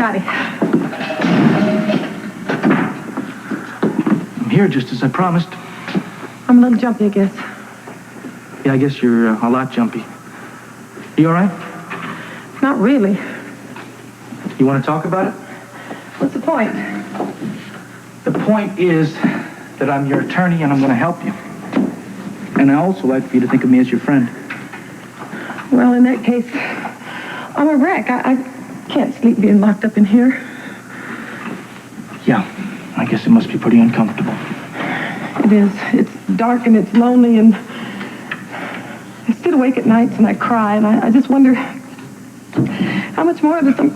Scotty. I'm here just as I promised. I'm a little jumpy, I guess. Yeah, I guess you're a lot jumpy. You all right? Not really. You want to talk about it? What's the point? The point is that I'm your attorney and I'm going to help you. And I also like for you to think of me as your friend. Well, in that case, I'm a wreck. I can't sleep being locked up in here. Yeah, I guess it must be pretty uncomfortable. It is. It's dark and it's lonely, and I sit awake at nights and I cry, and I just wonder how much more of this I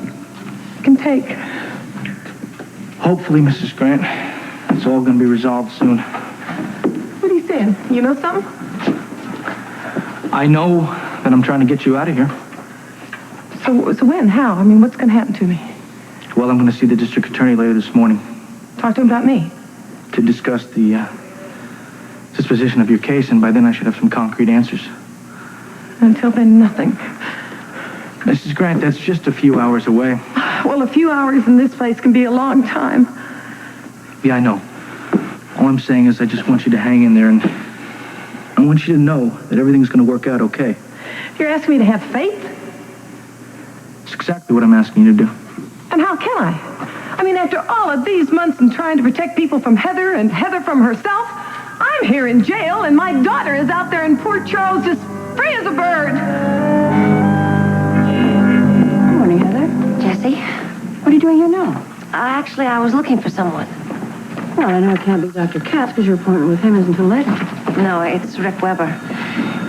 can take. Hopefully, Mrs. Grant, it's all going to be resolved soon. What are you saying? You know something? I know that I'm trying to get you out of here. So when? How? I mean, what's going to happen to me? Well, I'm going to see the district attorney later this morning. Talk to him about me. To discuss the disposition of your case, and by then I should have some concrete answers. Until then, nothing. Mrs. Grant, that's just a few hours away. Well, a few hours in this place can be a long time. Yeah, I know. All I'm saying is I just want you to hang in there, and I want you to know that everything's going to work out okay. You're asking me to have faith? It's exactly what I'm asking you to do. And how can I? I mean, after all of these months and trying to protect people from Heather and Heather from herself, I'm here in jail and my daughter is out there in Port Charles just free as a bird. Good morning, Heather. Jesse? What are you doing here now? Actually, I was looking for someone. Well, I know it can't be Dr. Katz because your appointment with him isn't until later. No, it's Rick Weber.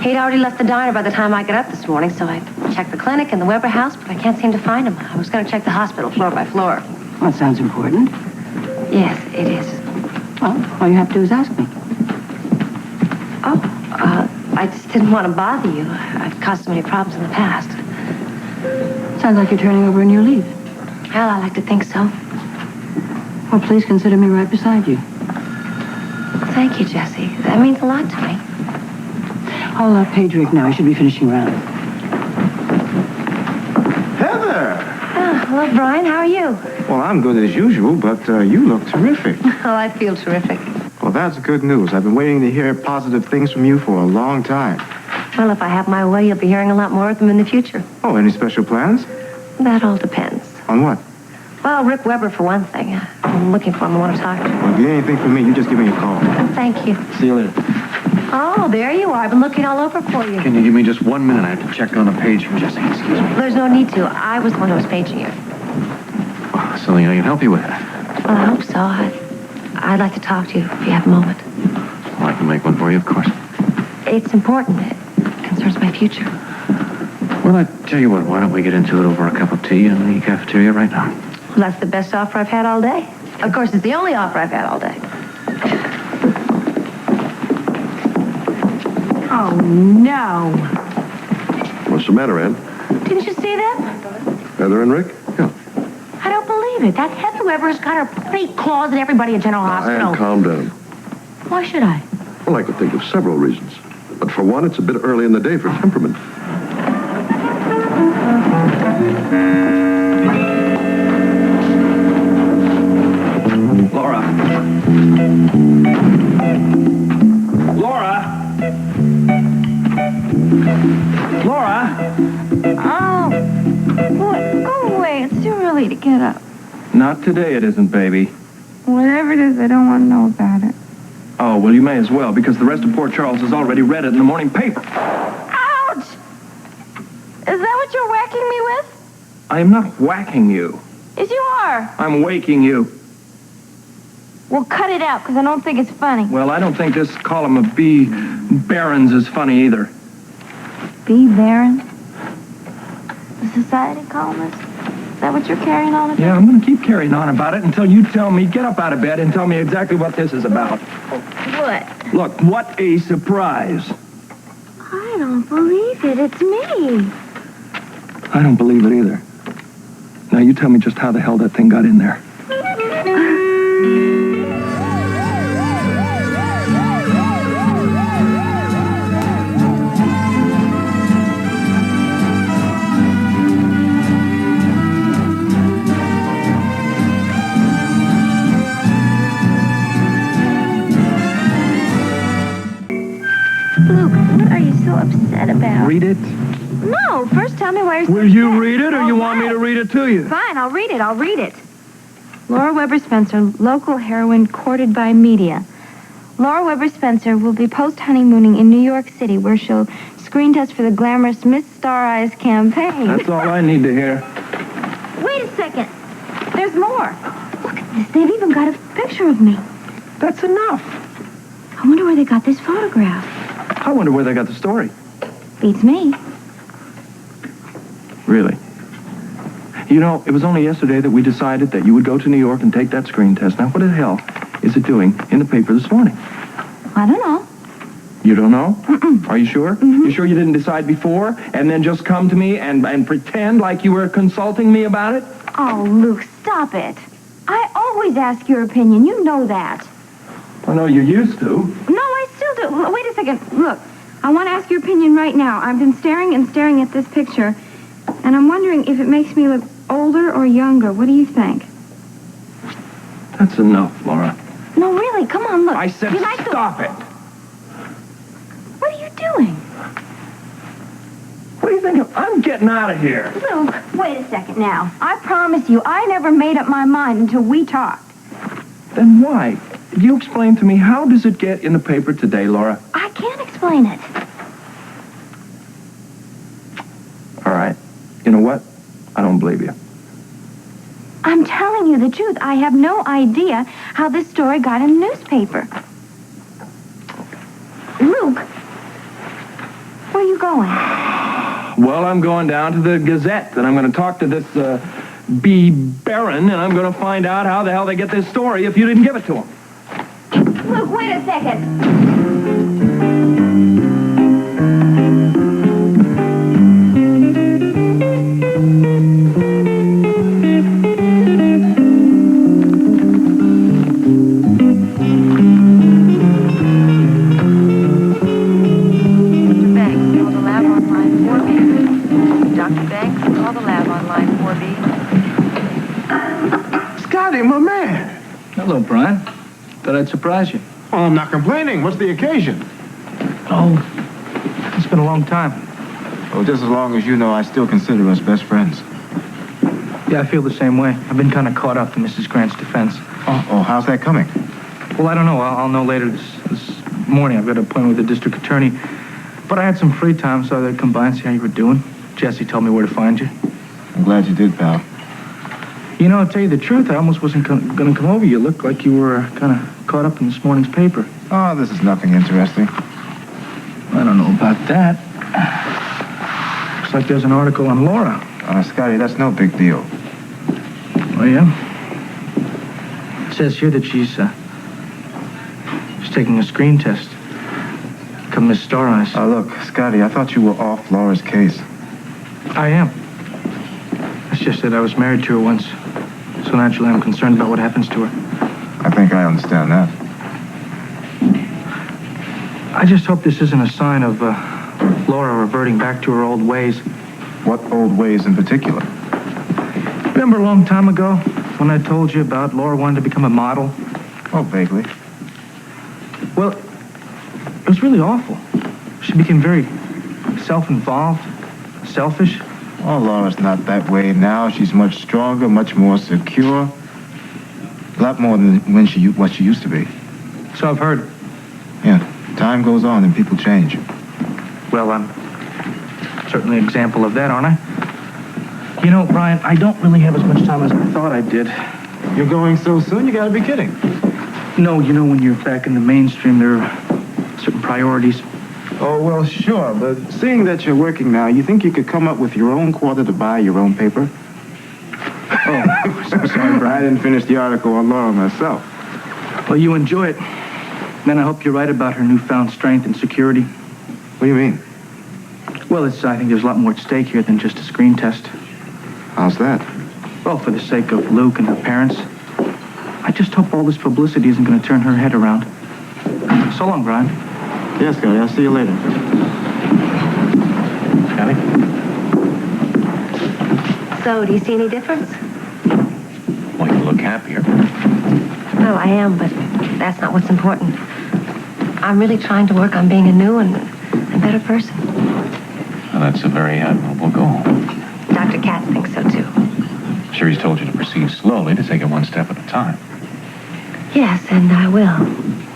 He'd already left the diner by the time I got up this morning, so I checked the clinic and the Weber house, but I can't seem to find him. I was going to check the hospital floor by floor. Well, that sounds important. Yes, it is. Well, all you have to do is ask me. Oh, I just didn't want to bother you. I've caused so many problems in the past. Sounds like you're turning over a new leaf. Well, I like to think so. Well, please consider me right beside you. Thank you, Jesse. That means a lot to me. I'll page Rick now. I should be finishing round. Heather! Oh, hello, Brian. How are you? Well, I'm good as usual, but you look terrific. Oh, I feel terrific. Well, that's good news. I've been waiting to hear positive things from you for a long time. Well, if I have my way, you'll be hearing a lot more of them in the future. Oh, any special plans? That all depends. On what? Well, Rick Weber, for one thing. I'm looking for him. I want to talk to him. Well, if you need anything from me, you just give me a call. Oh, thank you. See you later. Oh, there you are. I've been looking all over for you. Can you give me just 1 minute? I have to check on a page for Jesse. Excuse me. There's no need to. I was the one who was paging you. Oh, something I can help you with. Well, I hope so. I'd like to talk to you if you have a moment. Well, I can make one for you, of course. It's important. It concerns my future. Well, I tell you what, why don't we get into it over a cup of tea in the cafeteria right now? Well, that's the best offer I've had all day. Of course, it's the only offer I've had all day. Oh, no. What's the matter, Ann? Didn't you see them? Heather and Rick? Yeah. I don't believe it. That Heather Weber has got her pretty claws at everybody at General Hospital. Ann, calm down. Why should I? Well, I could think of several reasons. But for one, it's a bit early in the day for temperament. Laura. Laura! Laura! Oh, what? Go away. It's too early to get up. Not today it isn't, baby. Whatever it is, I don't want to know about it. Oh, well, you may as well, because the rest of Port Charles has already read it in the morning paper. Ouch! Is that what you're whacking me with? I am not whacking you. Yes, you are. I'm waking you. Well, cut it out, because I don't think it's funny. Well, I don't think this column of B. Barons is funny either. B. Barron? The society columnist? Is that what you're carrying on about? Yeah, I'm going to keep carrying on about it until you tell me, get up out of bed and tell me exactly what this is about. What? Look, what a surprise. I don't believe it. It's me. I don't believe it either. Now, you tell me just how the hell that thing got in there. read it? No, first tell me why you're so Will you upset. read it, or All you want me right. to read it to you? Fine, I'll read it. Laura Weber Spencer, local heroine courted by media. Laura Weber Spencer will be post-honeymooning in New York City, where she'll screen test for the glamorous Miss Star Eyes campaign. That's all I need to hear. Wait a second. There's more. Look at this. They've even got a picture of me. That's enough. I wonder where they got this photograph. I wonder where they got the story. Beats me. Really? You know, it was only yesterday that we decided that you would go to New York and take that screen test. Now, what the hell is it doing in the paper this morning? I don't know. You don't know? Mm-mm. Are you sure? Mm-hmm. You sure you didn't decide before and then just come to me and pretend like you were consulting me about it? Oh, Luke, stop it. I always ask your opinion. You know that. I know you used to. No, I still do. Wait a second. Look, I want to ask your opinion right now. I've been staring at this picture, and I'm wondering if it makes me look older or younger. What do you think? That's enough, Laura. No, really. Come on, look. I said You like stop it. What are you doing? What do you think of? I'm getting out of here. Luke, wait a second now. I promise you, I never made up my mind until we talked. Then why? You explain to me, how does it get in the paper today, Laura? I can't explain it. All right. You know what? I don't believe you. I'm telling you the truth. I have no idea how this story got in the newspaper. Luke, where are you going? Well, I'm going down to the Gazette, and I'm going to talk to this B. Barron, and I'm going to find out how the hell they get this story if you didn't give it to them. Luke, wait a second. Scotty, my man. Hello, Brian. Thought I'd surprise you. Well, I'm not complaining. What's the occasion? Oh, it's been a long time. Oh, just as long as you know I still consider us best friends. Yeah, I feel the same way. I've been kind of caught up in Mrs. Grant's defense. Oh, how's that coming? Well, I don't know. I'll know later this morning. I've got an appointment with the district attorney. But I had some free time, so I thought I'd come by and see how you were doing. Jesse told me where to find you. I'm glad you did, pal. You know, I'll tell you the truth, I almost wasn't going to come over. You looked like you were kind of caught up in this morning's paper. Oh, this is nothing interesting. I don't know about that. Looks like there's an article on Laura. Scotty, that's no big deal. Oh, yeah? It says here that she's taking a screen test. Come Miss Star Eyes. Look, Scotty, I thought you were off Laura's case. I am. It's just that I was married to her once. So naturally I'm concerned about what happens to her. I think I understand that. I just hope this isn't a sign of Laura reverting back to her old ways. What old ways in particular? Remember a long time ago when I told you about Laura wanting to become a model? Oh, vaguely. Well, it was really awful. She became very self-involved, selfish. Oh, Laura's not that way now. She's much stronger, much more secure. A lot more than what she used to be. So I've heard. Yeah, time goes on and people change. Well, I'm certainly an example of that, aren't I? You know, Brian, I don't really have as much time as I thought I did. You're going so soon? You gotta be kidding. No, you know, when you're back in the mainstream, there are certain priorities. Oh, well, sure, but seeing that you're working now, you think you could come up with your own quarter to buy your own paper? Oh, so sorry, Brian. I didn't finish the article on Laura myself. Well, you enjoy it. Then I hope you're right about her newfound strength and security. What do you mean? Well, I think there's a lot more at stake here than just a screen test. How's that? Well, for the sake of Luke and her parents, I just hope all this publicity isn't going to turn her head around. So long, Brian. Yes, Scotty. I'll see you later. Scotty? So, do you see any difference? Well, you look happier. Well, I am, but that's not what's important. I'm really trying to work on being a new and better person. that's a very admirable goal. Dr. Katz thinks so, too. Sure, he's told you to proceed slowly, to take it one step at a time. Yes, and I will.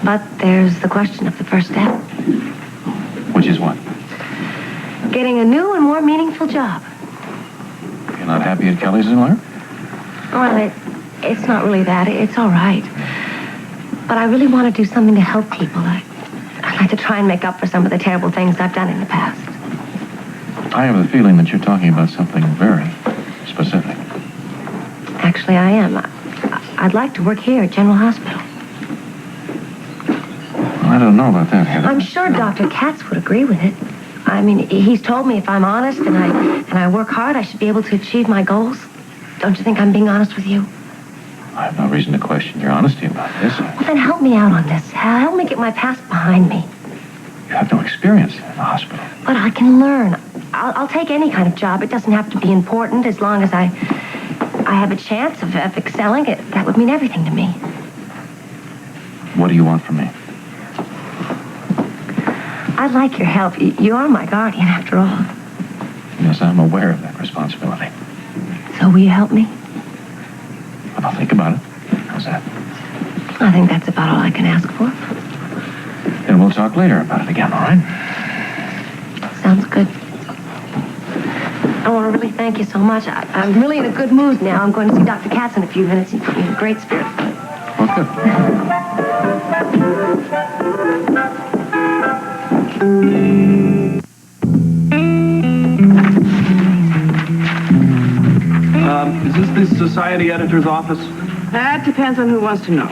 But there's the question of the first step. Which is what? Getting a new and more meaningful job. You're not happy at Kelly's as a lawyer? Well, it's not really that. It's all right. But I really want to do something to help people. I'd like to try and make up for some of the terrible things I've done in the past. I have the feeling that you're talking about something very specific. Actually, I am. I'd like to work here at General Hospital. Well, I don't know about that, Heather. I'm sure Dr. Katz would agree with it. I mean, he's told me if I'm honest and I work hard, I should be able to achieve my goals. Don't you think I'm being honest with you? I have no reason to question your honesty about this. Well, then help me out on this. Help me get my past behind me. You have no experience in the hospital. But I can learn. I'll take any kind of job. It doesn't have to be important as long as I have a chance of excelling. That would mean everything to me. What do you want from me? I'd like your help. You are my guardian, after all. Yes, I'm aware of that responsibility. So will you help me? But I'll think about it. How's that? I think that's about all I can ask for. Then we'll talk later about it again, all right? Sounds good. I want to really thank you so much. I'm really in a good mood now. I'm going to see Dr. Katz in a few minutes. He's in great spirits. Well, good. Is this the society editor's office? That depends on who wants to know.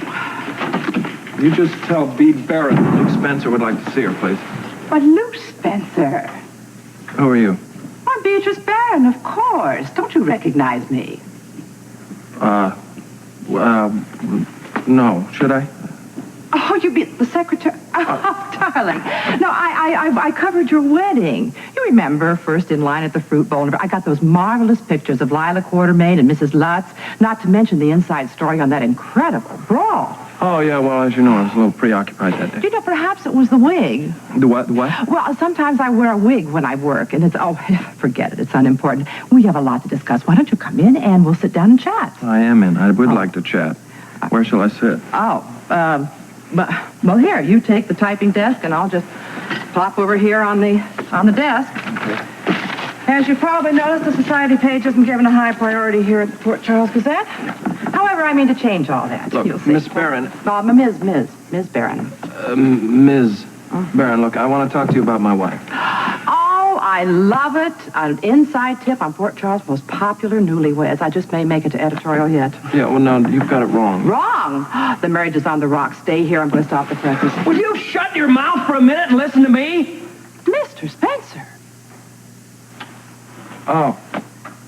You just tell B. Barrett that Luke Spencer would like to see her, please. But Luke Spencer. Who are you? I'm Beatrice Barron, of course. Don't you recognize me? No. Should I? Oh, you be the secretary. Oh, darling. No, I covered your wedding. You remember, first in line at the fruit bowl. I got those marvelous pictures of Lila Quartermain and Mrs. Lutz, not to mention the inside story on that incredible brawl. Oh, yeah, well, as you know, I was a little preoccupied that day. You know, perhaps it was the wig. The what? The what? Well, sometimes I wear a wig when I work, and forget it. It's unimportant. We have a lot to discuss. Why don't you come in, and we'll sit down and chat. I am in. I would like to chat. Where shall I sit? Well, here, you take the typing desk, and I'll just plop over here on the desk. Okay. As you probably noticed, the society page isn't given a high priority here at the Port Charles Gazette. However, I mean to change all that. Look, You'll see. Miss Barron. Miss Barron. Ms. Barron, look, I want to talk to you about my wife. Oh, I love it. An inside tip on Port Charles' most popular newlyweds. I just may make it to editorial yet. Yeah, well, no, you've got it wrong. Wrong? The marriage is on the rocks. Stay here. I'm going to stop the presses. Will you shut your mouth for a minute and listen to me? Mr. Spencer. Oh,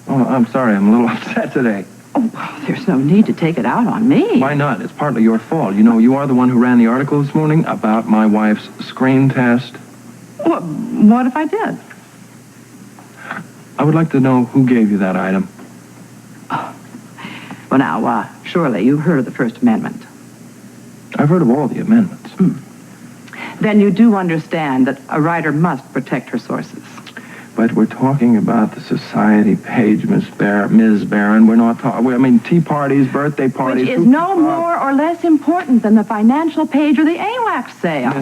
I'm sorry. I'm a little upset today. Oh, well, there's no need to take it out on me. Why not? It's partly your fault. You know, you are the one who ran the article this morning about my wife's screen test. What if I did? I would like to know who gave you that item. Well, now, surely you've heard of the First Amendment. I've heard of all the amendments. Then you do understand that a writer must protect her sources. But we're talking about the society page, Ms. Barron. We're not talking... tea parties, birthday parties... Which is no more or less important than the financial page or the AWACS sale.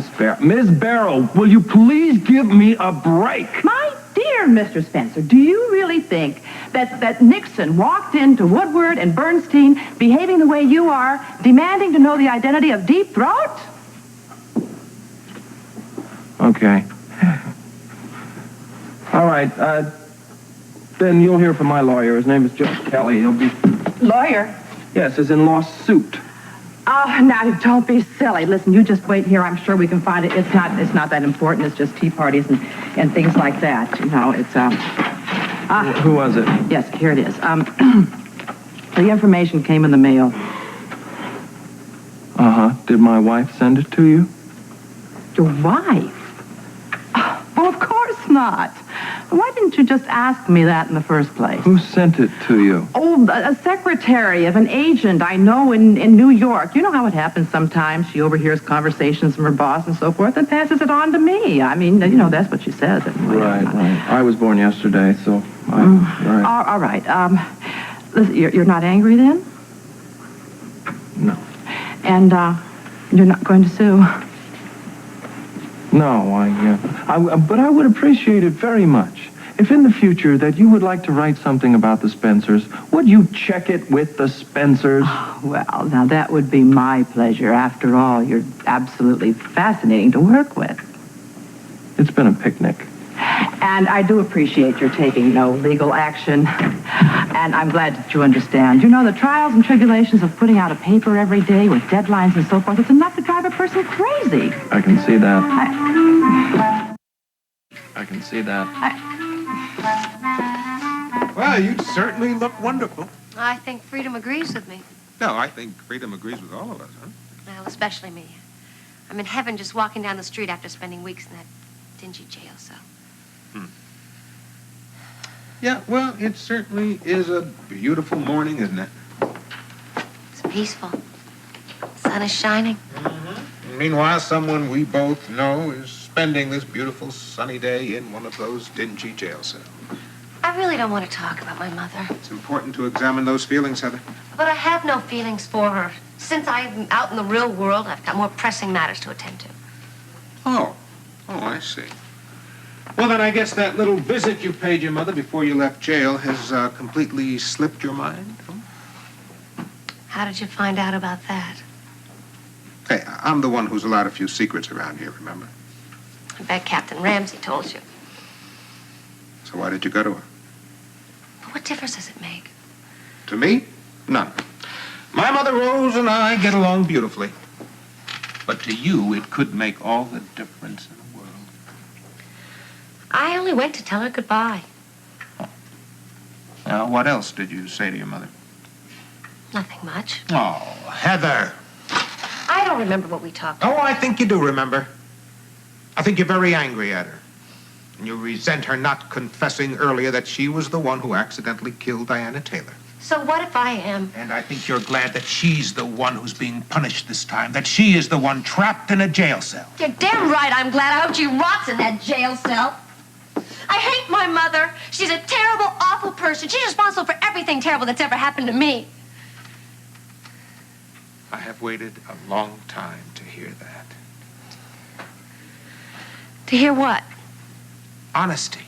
Miss Barrow, will you please give me a break? My dear Mr. Spencer, do you really think that Nixon walked into Woodward and Bernstein behaving the way you are, demanding to know the identity of Deep Throat? Okay. All right, then you'll hear from my lawyer. His name is Judge Kelly. He'll be... Lawyer? Yes, as in lawsuit. Oh, now, don't be silly. Listen, you just wait here. I'm sure we can find it. It's not that important. It's just tea parties and things like that. You know, it's, Who was it? Yes, here it is. The information came in the mail. Uh-huh. Did my wife send it to you? Your wife? Oh, of course not. Why didn't you just ask me that in the first place? Who sent it to you? Oh, a secretary of an agent I know in New York. You know how it happens sometimes. She overhears conversations from her boss and so forth and passes it on to me. I mean, that's what she says. Anyway. Right. I was born yesterday, so right. All right. Listen, you're not angry then? No. And you're not going to sue? No, but I would appreciate it very much if in the future that you would like to write something about the Spencers. Would you check it with the Spencers? Oh, well, now that would be my pleasure. After all, you're absolutely fascinating to work with. It's been a picnic. And I do appreciate your taking no legal action. And I'm glad that you understand. You know, the trials and tribulations of putting out a paper every day with deadlines and so forth, it's enough to drive a person crazy. I can see that. I can see that. Well, you certainly look wonderful. I think Freedom agrees with me. No, I think Freedom agrees with all of us, huh? Well, especially me. I'm in heaven just walking down the street after spending weeks in that dingy jail cell. Yeah, well, it certainly is a beautiful morning, isn't it? It's peaceful. The sun is shining. Mm-hmm. Meanwhile, someone we both know is spending this beautiful sunny day in one of those dingy jail cells. I really don't want to talk about my mother. It's important to examine those feelings, Heather. But I have no feelings for her. Since I'm out in the real world, I've got more pressing matters to attend to. Oh, I see. Well, then I guess that little visit you paid your mother before you left jail has completely slipped your mind? How did you find out about that? Hey, I'm the one who's allowed a few secrets around here, remember? I bet Captain Ramsey told you. So why did you go to her? But what difference does it make? To me, none. My mother Rose and I get along beautifully. But to you, it could make all the difference in the world. I only went to tell her goodbye. Now, what else did you say to your mother? Nothing much. Oh, Heather. I don't remember what we talked about. Oh, I think you do remember. I think you're very angry at her. And you resent her not confessing earlier that she was the one who accidentally killed Diana Taylor. So what if I am? And I think you're glad that she's the one who's being punished this time, that she is the one trapped in a jail cell. You're damn right I'm glad. I hope she rots in that jail cell. I hate my mother. She's a terrible, awful person. She's responsible for everything terrible that's ever happened to me. I have waited a long time to hear that. To hear what? Honesty.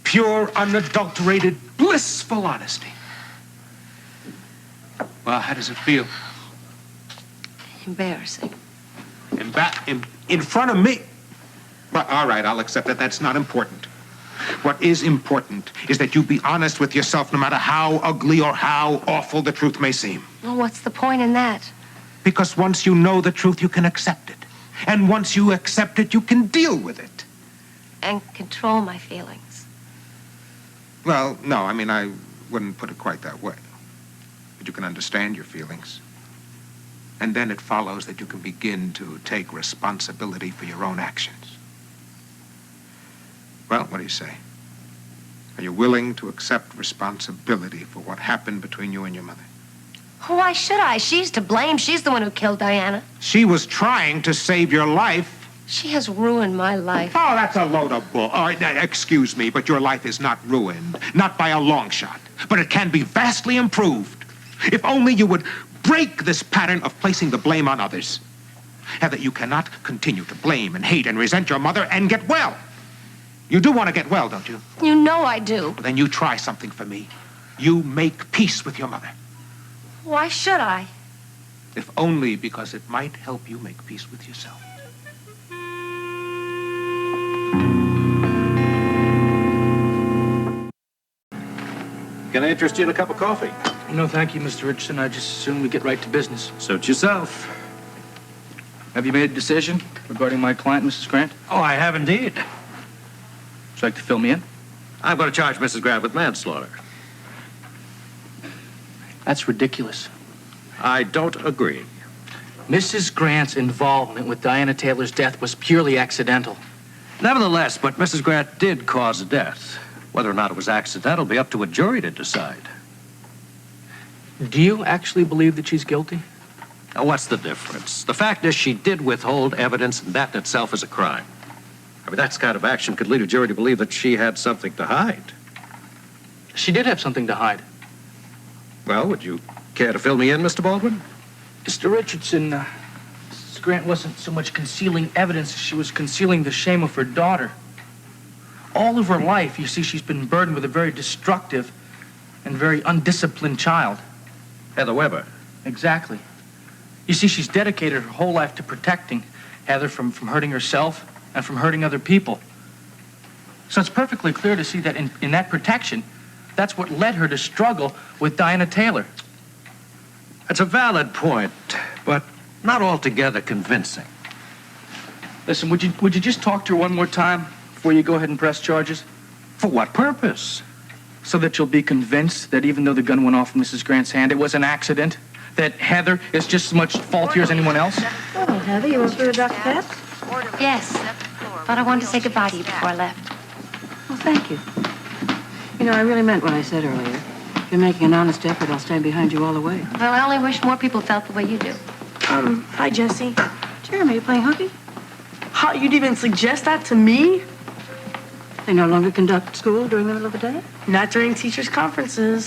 Pure, unadulterated, blissful honesty. Well, how does it feel? Embarrassing. In front of me? Well, all right, I'll accept that. That's not important. What is important is that you be honest with yourself no matter how ugly or how awful the truth may seem. Well, what's the point in that? Because once you know the truth, you can accept it. And once you accept it, you can deal with it. And control my feelings. Well, no, I mean, I wouldn't put it quite that way. But you can understand your feelings. And then it follows that you can begin to take responsibility for your own actions. Well, what do you say? Are you willing to accept responsibility for what happened between you and your mother? Why should I? She's to blame. She's the one who killed Diana. She was trying to save your life. She has ruined my life. Oh, that's a load of bull. All right, now, excuse me, but your life is not ruined. Not by a long shot. But it can be vastly improved. If only you would break this pattern of placing the blame on others. Heather, you cannot continue to blame and hate and resent your mother and get well. You do want to get well, don't you? You know I do. Then you try something for me. You make peace with your mother. Why should I? If only because it might help you make peace with yourself. Can I interest you in a cup of coffee? No, thank you, Mr. Richardson. I just assume we get right to business. Suit yourself. Have you made a decision regarding my client, Mrs. Grant? Oh, I have indeed. Would you like to fill me in? I'm going to charge Mrs. Grant with manslaughter. That's ridiculous. I don't agree. Mrs. Grant's involvement with Diana Taylor's death was purely accidental. Nevertheless, but Mrs. Grant did cause death. Whether or not it was accidental will be up to a jury to decide. Do you actually believe that she's guilty? Now, what's the difference? The fact is she did withhold evidence, and that in itself is a crime. I mean, that kind of action could lead a jury to believe that she had something to hide. She did have something to hide. Well, would you care to fill me in, Mr. Baldwin? Mr. Richardson, Mrs. Grant wasn't so much concealing evidence as she was concealing the shame of her daughter. All of her life, you see, she's been burdened with a very destructive and very undisciplined child. Heather Weber. Exactly. You see, she's dedicated her whole life to protecting Heather from hurting herself and from hurting other people. So it's perfectly clear to see that in that protection, that's what led her to struggle with Diana Taylor. That's a valid point, but not altogether convincing. Listen, would you just talk to her one more time before you go ahead and press charges? For what purpose? So that you'll be convinced that even though the gun went off in Mrs. Grant's hand, it was an accident, that Heather is just as much faultier as anyone else. Oh, Heather, you went through with Dr. Katz? Yes, but I wanted to say goodbye to you before I left. Well, thank you. You know, I really meant what I said earlier. If you're making an honest effort, I'll stand behind you all the way. Well, I only wish more people felt the way you do. Hi, Jesse. Jeremy, you playing hooky? How, you'd even suggest that to me? They no longer conduct school during the middle of the day? Not during teachers' conferences.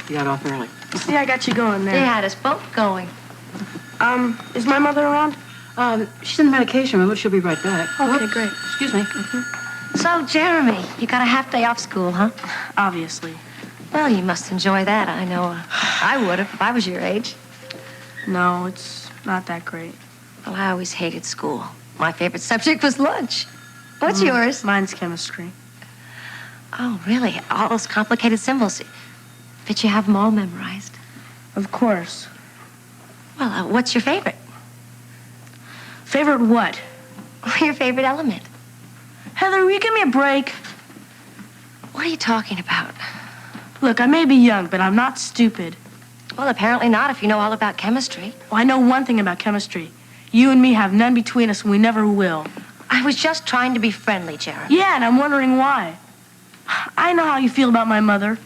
You got off early. See, I got you going there. They had us both going. Is my mother around? She's in the medication room, but she'll be right back. Okay, great. Excuse me. So, Jeremy, you got a half day off school, huh? Obviously. Well, you must enjoy that. I know I would if I was your age. No, it's not that great. Well, I always hated school. My favorite subject was lunch. What's yours? Mine's chemistry. Oh, really? All those complicated symbols. But you have them all memorized. Of course. Well, what's your favorite? Favorite what? Your favorite element. Heather, will you give me a break? What are you talking about? Look, I may be young, but I'm not stupid. Well, apparently not if you know all about chemistry. Well, I know one thing about chemistry. You and me have none between us, and we never will. I was just trying to be friendly, Jeremy. Yeah, and I'm wondering why. I know how you feel about my mother.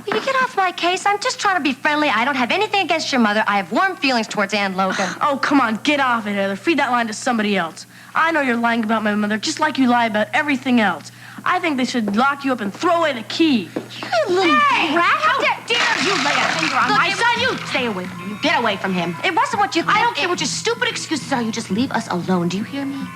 Will you get off my case? I'm just trying to be friendly. I don't have anything against your mother. I have warm feelings towards Ann Logan. Oh, come on, get off it, Heather. Feed that line to somebody else. I know you're lying about my mother, just like you lie about everything else. I think they should lock you up and throw away the key. You little rat! How dare you lay a finger on my son? You Stay away from him. Get away from him. It wasn't what you think. I don't care what your stupid excuses are. You just leave us alone. Do you hear me?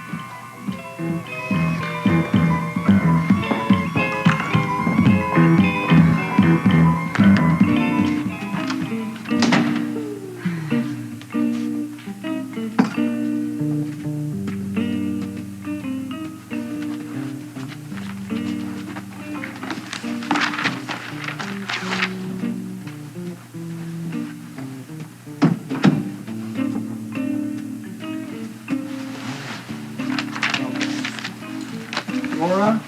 Laura?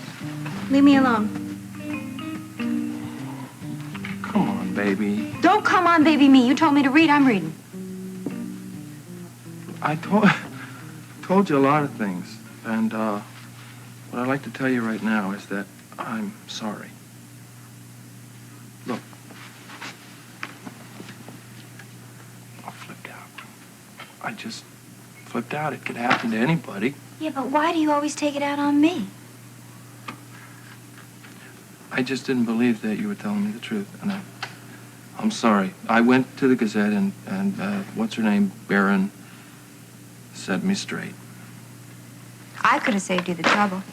Leave me alone. Come on, baby. Don't come on, baby me. You told me to read, I'm reading. I told you a lot of things, and what I'd like to tell you right now is that I'm sorry. Look. I flipped out. I just flipped out. It could happen to anybody. Yeah, but why do you always take it out on me? I just didn't believe that you were telling me the truth, and I'm sorry. I went to the Gazette, and what's her name, Barron, set me straight. I could have saved you the trouble.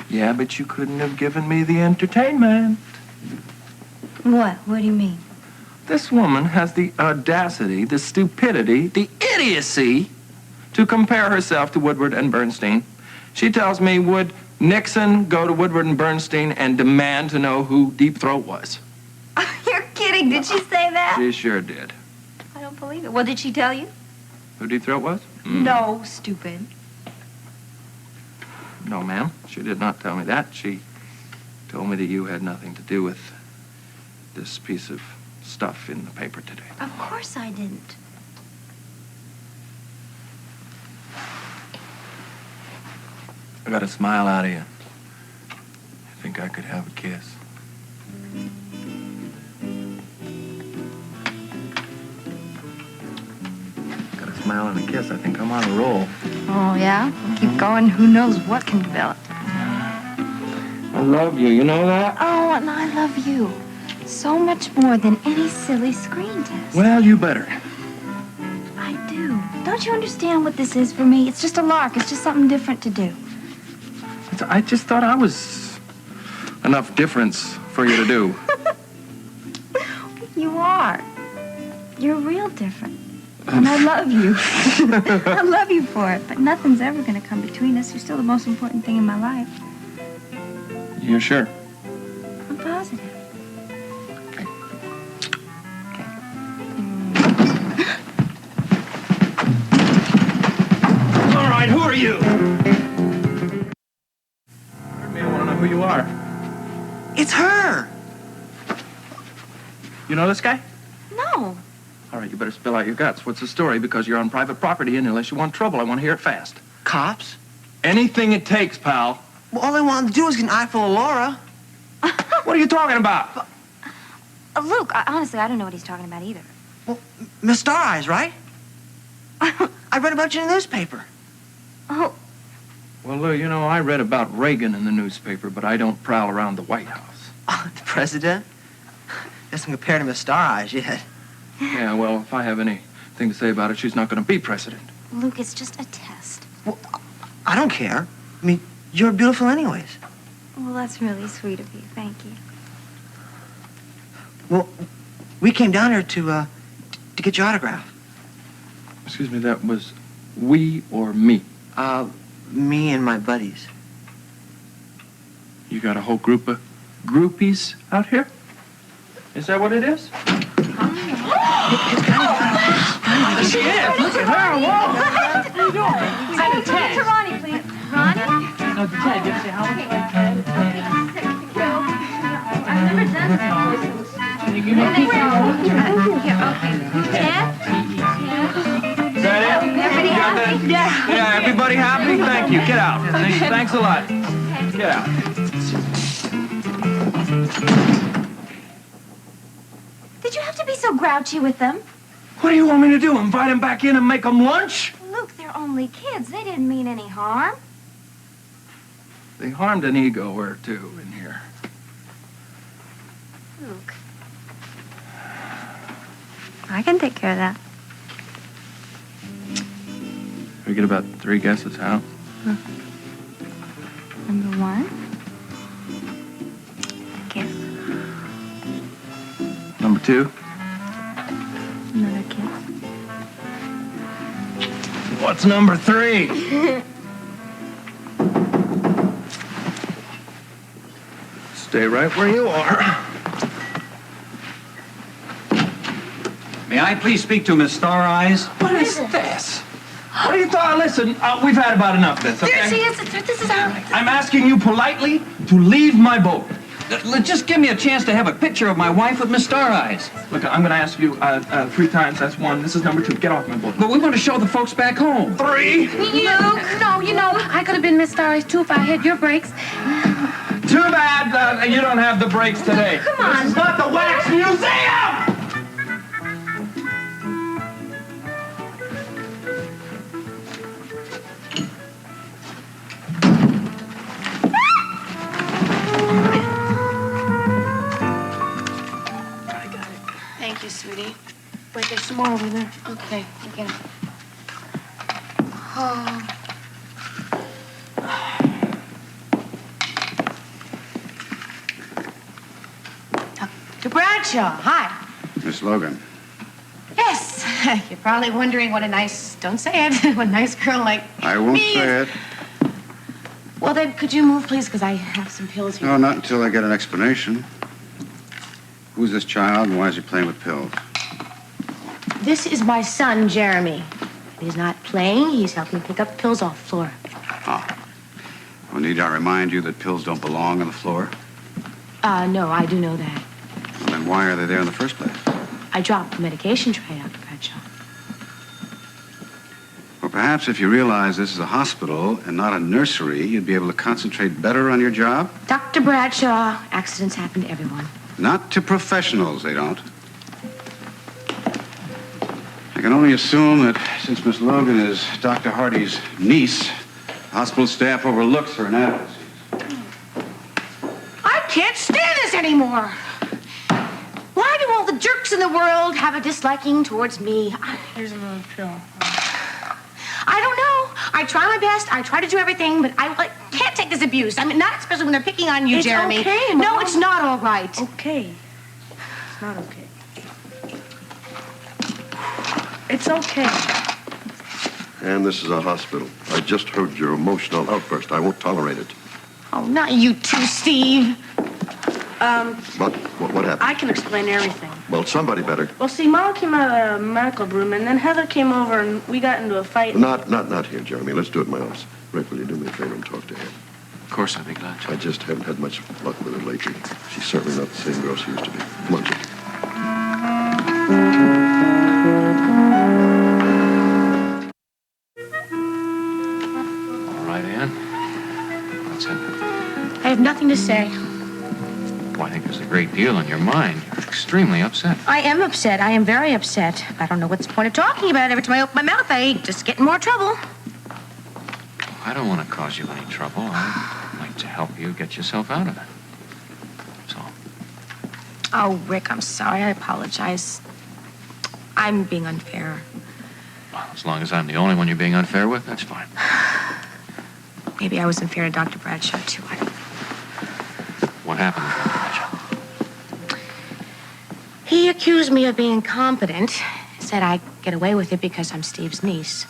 Yeah, but you couldn't have given me the entertainment. What? What do you mean? This woman has the audacity, the stupidity, the idiocy to compare herself to Woodward and Bernstein. She tells me, would Nixon go to Woodward and Bernstein and demand to know who Deep Throat was? You're kidding. Did she say that? She sure did. I don't believe it. What did she tell you? Who Deep Throat was? No, stupid. No, ma'am. She did not tell me that. She told me that you had nothing to do with this piece of stuff in the paper today. Of course I didn't. got a smile out of you. I think I could have a kiss. Got a smile and a kiss. I think I'm on a roll. Oh, yeah? We'll keep going. Who knows what can develop. I love you. You know that? Oh, and I love you. So much more than any silly screen test. Well, you better. I do. Don't you understand what this is for me? It's just a lark. It's just something different to do. I just thought I was enough difference for you to do. You are. You're real different. And I love you. I love you for it. But nothing's ever going to come between us. You're still the most important thing in my life. You're sure? I'm positive. All right, who are you? I want to know who you are. It's her! You know this guy? No. All right, you better spill out your guts. What's the story? Because you're on private property, and unless you want trouble, I want to hear it fast. Cops? Anything it takes, pal. Well, all I wanted to do was get an eyeful of Laura. What are you talking about? Luke, honestly, I don't know what he's talking about either. Well, Miss Star Eyes, right? I read about you in the newspaper. Oh. Well, Lou, you know, I read about Reagan in the newspaper, but I don't prowl around the White House. Oh, the president? Guess I'm compared to Miss Star Eyes yet. Yeah, well, if I have anything to say about it, she's not going to be president. Luke, it's just a test. Well, I don't care. I mean, you're beautiful anyways. Well, that's really sweet of you. Thank you. Well, we came down here to get your autograph. Excuse me, that was we or me? Me and my buddies. You got a whole group of groupies out here? Is that what it is? She is. Look at her. Whoa. What are you doing? I need to talk to Ronnie, please. Ronnie? No, Ted, you say how? I've never done this. Is that it? Everybody happy? Yeah, everybody happy? Thank you. Get out. Thanks a lot. Get out. Did you have to be so grouchy with them? What do you want me to do? Invite them back in and make them lunch? Luke, they're only kids. They didn't mean any harm. They harmed an ego or two in here. Luke. I can take care of that. We get about 3 guesses, huh? Number 1. A kiss. Number 2. Another kiss. What's number 3? Stay right where you are. May I please speak to Miss Star Eyes? What is this? What do you thought? Listen, we've had about enough of this, okay? There she is. This is our... I'm asking you politely to leave my boat. Just give me a chance to have a picture of my wife with Miss Star Eyes. Look, I'm going to ask you 3 times. That's 1. This is number 2. Get off my boat. But we want to show the folks back home. 3. Luke, no, you know, I could have been Miss Star Eyes, too, if I had your brakes. Too bad you don't have the brakes today. Come on. This is not the Wax Museum! Thank you, sweetie. Wait, there's some more over there. Okay, I get it. Oh. To Bradshaw, hi. Miss Logan. Yes, you're probably wondering what a nice, don't say it, what a nice girl like I won't me say is. it. Well, then, could you move, please? Because I have some pills here. No, not until I get an explanation. Who's this child and why is he playing with pills? This is my son, Jeremy. He's not playing. He's helping pick up pills off the floor. Oh. Well, need I remind you that pills don't belong on the floor? No, I do know that. Well, then why are they there in the first place? I dropped the medication tray, Dr. Bradshaw. Well, perhaps if you realize this is a hospital and not a nursery, you'd be able to concentrate better on your job? Dr. Bradshaw, accidents happen to everyone. Not to professionals, they don't. I can only assume that since Miss Logan is Dr. Hardy's niece, the hospital staff overlooks her inadequacies. I can't stand this anymore. Why do all the jerks in the world have a disliking towards me? Here's another pill. I don't know. I try my best. I try to do everything, but I can't take this abuse. I mean, not especially when they're picking on you, It's Jeremy. okay, Mom. No, it's not all right. Okay. It's not okay. It's okay. And this is a hospital. I just heard your emotional outburst. I won't tolerate it. Oh, not you too, Steve. What happened? I can explain everything. Well, somebody better. Well, see, Mom came out of the medical room, and then Heather came over, and we got into a fight. Not here, Jeremy. Let's do it in my office. Rick, will you do me a favor and talk to him? Of course, I'd be glad to. I just haven't had much luck with her lately. She's certainly not the same girl she used to be. Come on, Jim. All right, Ann. What's it? I have nothing to say. Well, I think there's a great deal on your mind. You're extremely upset. I am upset. I am very upset. I don't know what's the point of talking about it. Every time I open my mouth, I just get in more trouble. I don't want to cause you any trouble. I'd like to help you get yourself out of it. That's all. Oh, Rick, I'm sorry. I apologize. I'm being unfair. Well, as long as I'm the only one you're being unfair with, that's fine. Maybe I was unfair to Dr. Bradshaw, too. I don't know. What happened? He accused me of being incompetent. Said I get away with it because I'm Steve's niece.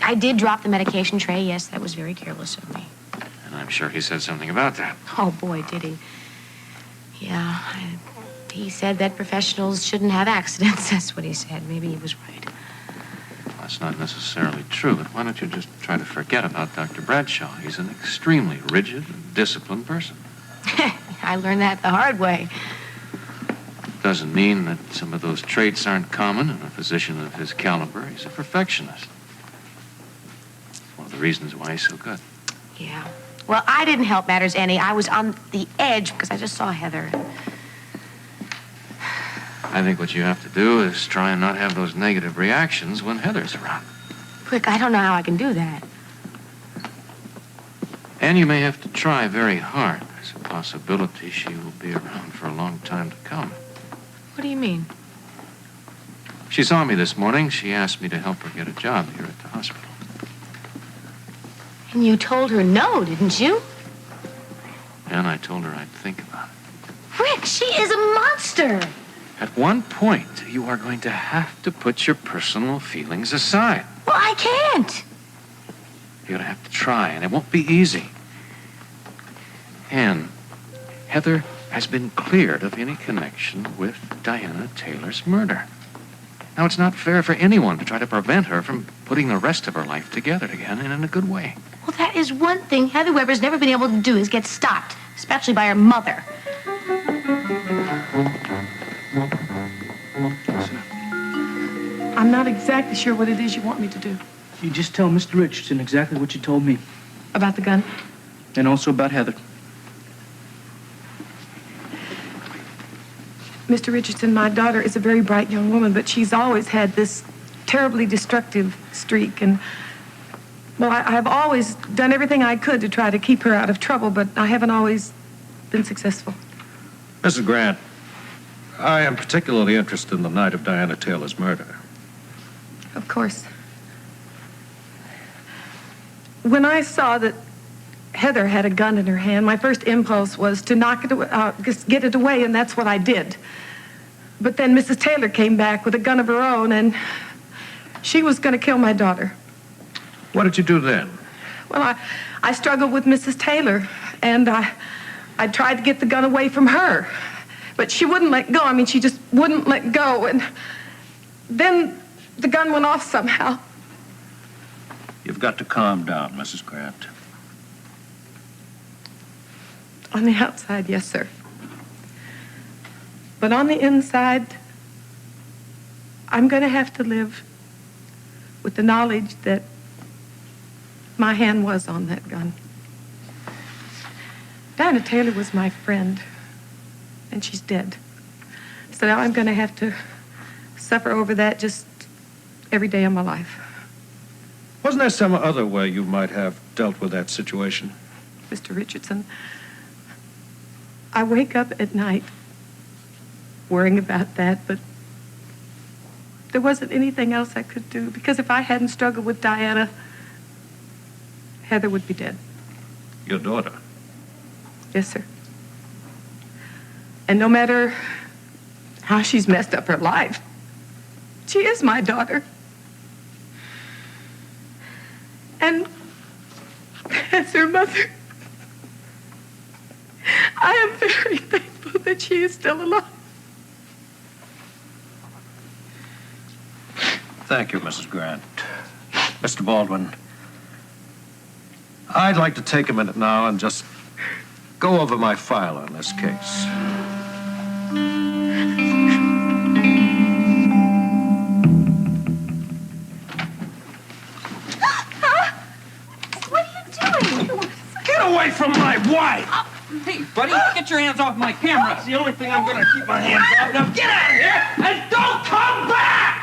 I did drop the medication tray. Yes, that was very careless of me. And I'm sure he said something about that. Oh, boy, did he. Yeah, he said that professionals shouldn't have accidents. That's what he said. Maybe he was right. That's not necessarily true, but why don't you just try to forget about Dr. Bradshaw? He's an extremely rigid and disciplined person. I learned that the hard way. Doesn't mean that some of those traits aren't common in a physician of his caliber. He's a perfectionist. One of the reasons why he's so good. Yeah. Well, I didn't help matters any. I was on the edge because I just saw Heather. I think what you have to do is try and not have those negative reactions when Heather's around. Rick, I don't know how I can do that. And you may have to try very hard. There's a possibility she will be around for a long time to come. What do you mean? She saw me this morning. She asked me to help her get a job here at the hospital. And you told her no, didn't you? And I told her I'd think about it. Rick, she is a monster. At one point, you are going to have to put your personal feelings aside. Well, I can't. You're going to have to try, and it won't be easy. And Heather has been cleared of any connection with Diana Taylor's murder. Now, it's not fair for anyone to try to prevent her from putting the rest of her life together again and in a good way. Well, that is one thing Heather Weber's never been able to do is get stopped, especially by her mother. I'm not exactly sure what it is you want me to do. You just tell Mr. Richardson exactly what you told me. About the gun? And also about Heather. Mr. Richardson, my daughter is a very bright young woman, but she's always had this terribly destructive streak. And, well, I've always done everything I could to try to keep her out of trouble, but I haven't always been successful. Mrs. Grant, I am particularly interested in the night of Diana Taylor's murder. Of course. When I saw that Heather had a gun in her hand, my first impulse was to knock it away, just get it away, and that's what I did. But then Mrs. Taylor came back with a gun of her own, and she was going to kill my daughter. What did you do then? Well, I struggled with Mrs. Taylor, and I tried to get the gun away from her. But she wouldn't let go. I mean, she just wouldn't let go. And then the gun went off somehow. You've got to calm down, Mrs. Grant. On the outside, yes, sir. But on the inside, I'm going to have to live with the knowledge that my hand was on that gun. Diana Taylor was my friend, and she's dead. So now I'm going to have to suffer over that just every day of my life. Wasn't there some other way you might have dealt with that situation? Mr. Richardson, I wake up at night worrying about that, but there wasn't anything else I could do, because if I hadn't struggled with Diana, Heather would be dead. Your daughter? Yes, sir. And no matter how she's messed up her life, she is my daughter. And as her mother, I am very thankful that she is still alive. Thank you, Mrs. Grant. Mr. Baldwin, I'd like to take a minute now and just go over my file on this case. What are you doing? Get away from my wife! Hey, buddy, get your hands off my camera. It's the only thing I'm gonna keep my hands off. Now get out of here and don't come back!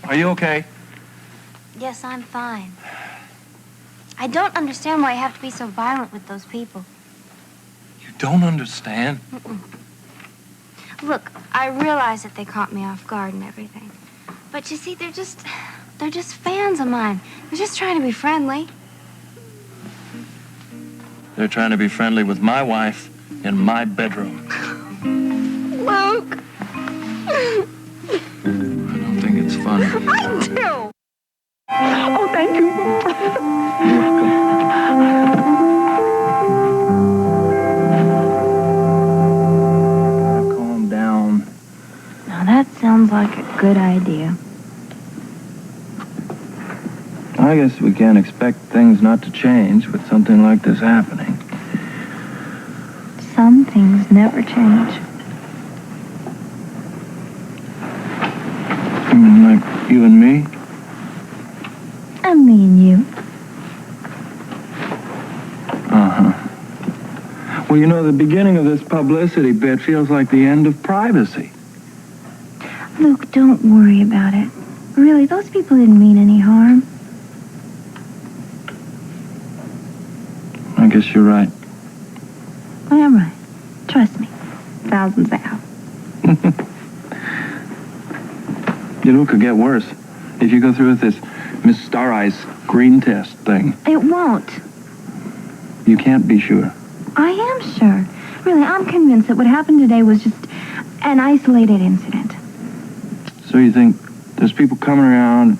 Are you okay? Yes, I'm fine. I don't understand why you have to be so violent with those people. You don't understand? Look, I realize that they caught me off guard and everything. But you see, they're just fans of mine. They're just trying to be friendly. They're trying to be friendly with my wife in my bedroom. Luke! I don't think it's funny. I do! Oh, thank you. Calm down. Now, that sounds like a good idea. I guess we can't expect things not to change with something like this happening. Some things never change. You mean like you and me? And me and you. Uh-huh. Well, you know, the beginning of this publicity bit feels like the end of privacy. Luke, don't worry about it. Really, those people didn't mean any harm. I guess you're right. I am right. Trust me. Thousands have. You know, it could get worse. If you go through with this Miss Star Eyes screen test thing. It won't. You can't be sure. I am sure. Really, I'm convinced that what happened today was just an isolated incident. So you think there's people coming around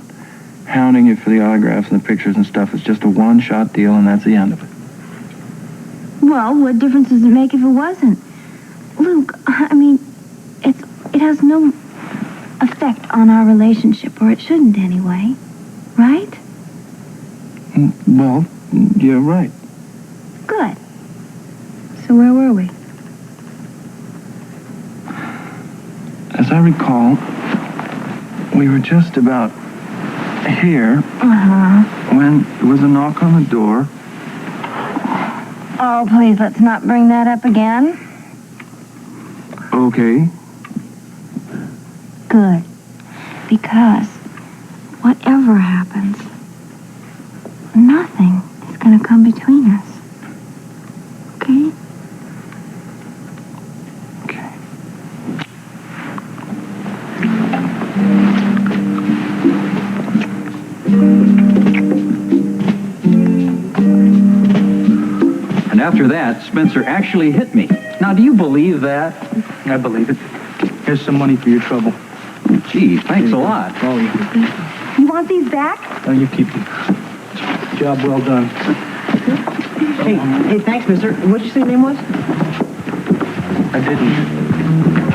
hounding you for the autographs and the pictures and stuff. It's just a one-shot deal and that's the end of it. Well, what difference does it make if it wasn't? Luke, I mean, it has no effect on our relationship, or it shouldn't anyway. Right? Well, you're right. Good. So where were we? As I recall, we were just about here when there was a knock on the door. Oh, please, let's not bring that up again. Okay. Good. Because whatever happens, nothing is going to come between us. Okay? And after that, Spencer actually hit me. Now, do you believe that? I believe it. Here's some money for your trouble. Gee, thanks a lot. Oh, yeah. You want these back? Oh, you keep them. Job well done. Hey, thanks, mister. What'd you say your name was? I didn't.